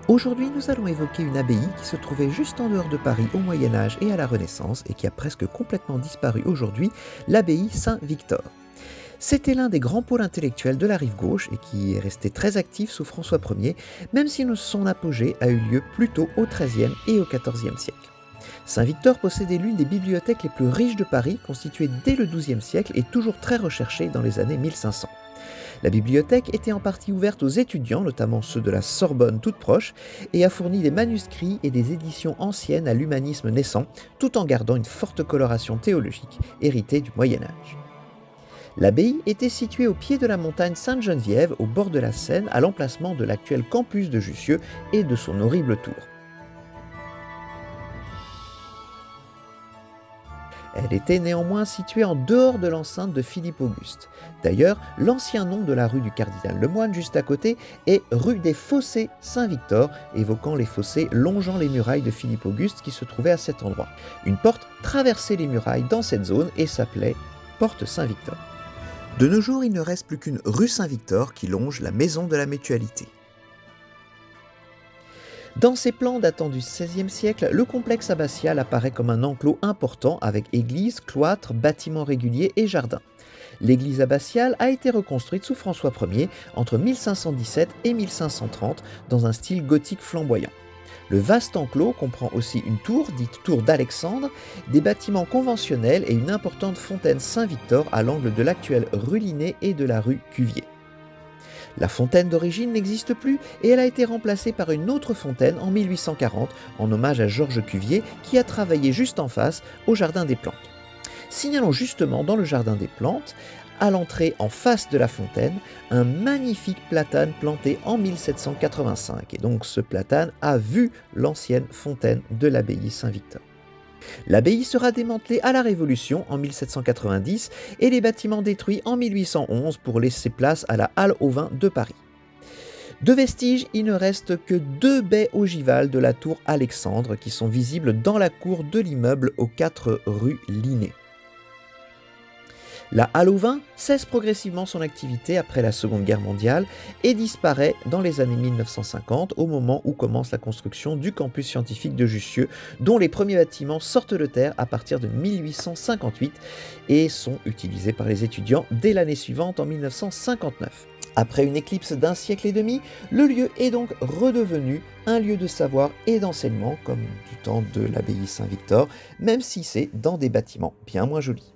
Aujourd'hui, nous allons évoquer une abbaye qui se trouvait juste en dehors de Paris au Moyen Âge et à la Renaissance et qui a presque complètement disparu aujourd'hui, l'abbaye Saint-Victor. C'était l'un des grands pôles intellectuels de la rive gauche et qui est resté très actif sous François Ier, même si son apogée a eu lieu plutôt au XIIIe et au XIVe siècle. Saint-Victor possédait l'une des bibliothèques les plus riches de Paris, constituée dès le XIIe siècle et toujours très recherchée dans les années 1500. La bibliothèque était en partie ouverte aux étudiants, notamment ceux de la Sorbonne toute proche, et a fourni des manuscrits et des éditions anciennes à l'humanisme naissant, tout en gardant une forte coloration théologique héritée du Moyen Âge. L'abbaye était située au pied de la montagne Sainte-Geneviève, au bord de la Seine, à l'emplacement de l'actuel campus de Jussieu et de son horrible tour. Elle était néanmoins située en dehors de l'enceinte de Philippe Auguste. D'ailleurs, l'ancien nom de la rue du Cardinal Lemoine, juste à côté, est rue des Fossés Saint-Victor, évoquant les fossés longeant les murailles de Philippe Auguste qui se trouvaient à cet endroit. Une porte traversait les murailles dans cette zone et s'appelait Porte Saint-Victor. De nos jours, il ne reste plus qu'une rue Saint-Victor qui longe la maison de la Mutualité. Dans ses plans datant du XVIe siècle, le complexe abbatial apparaît comme un enclos important avec église, cloître, bâtiments réguliers et jardins. L'église abbatiale a été reconstruite sous François Ier entre 1517 et 1530 dans un style gothique flamboyant. Le vaste enclos comprend aussi une tour, dite tour d'Alexandre, des bâtiments conventionnels et une importante fontaine Saint-Victor à l'angle de l'actuelle rue Linné et de la rue Cuvier. La fontaine d'origine n'existe plus et elle a été remplacée par une autre fontaine en 1840 en hommage à Georges Cuvier qui a travaillé juste en face au Jardin des Plantes. Signalons justement dans le Jardin des Plantes, à l'entrée en face de la fontaine, un magnifique platane planté en 1785 et donc ce platane a vu l'ancienne fontaine de l'abbaye Saint-Victor. L'abbaye sera démantelée à la Révolution en 1790 et les bâtiments détruits en 1811 pour laisser place à la Halle aux Vins de Paris. De vestiges, il ne reste que 2 baies ogivales de la tour Alexandre qui sont visibles dans la cour de l'immeuble aux 4 rue Linné. La Halle aux Vins cesse progressivement son activité après la Seconde Guerre mondiale et disparaît dans les années 1950 au moment où commence la construction du campus scientifique de Jussieu dont les premiers bâtiments sortent de terre à partir de 1858 et sont utilisés par les étudiants dès l'année suivante en 1959. Après une éclipse d'un siècle et demi, le lieu est donc redevenu un lieu de savoir et d'enseignement comme du temps de l'abbaye Saint-Victor, même si c'est dans des bâtiments bien moins jolis.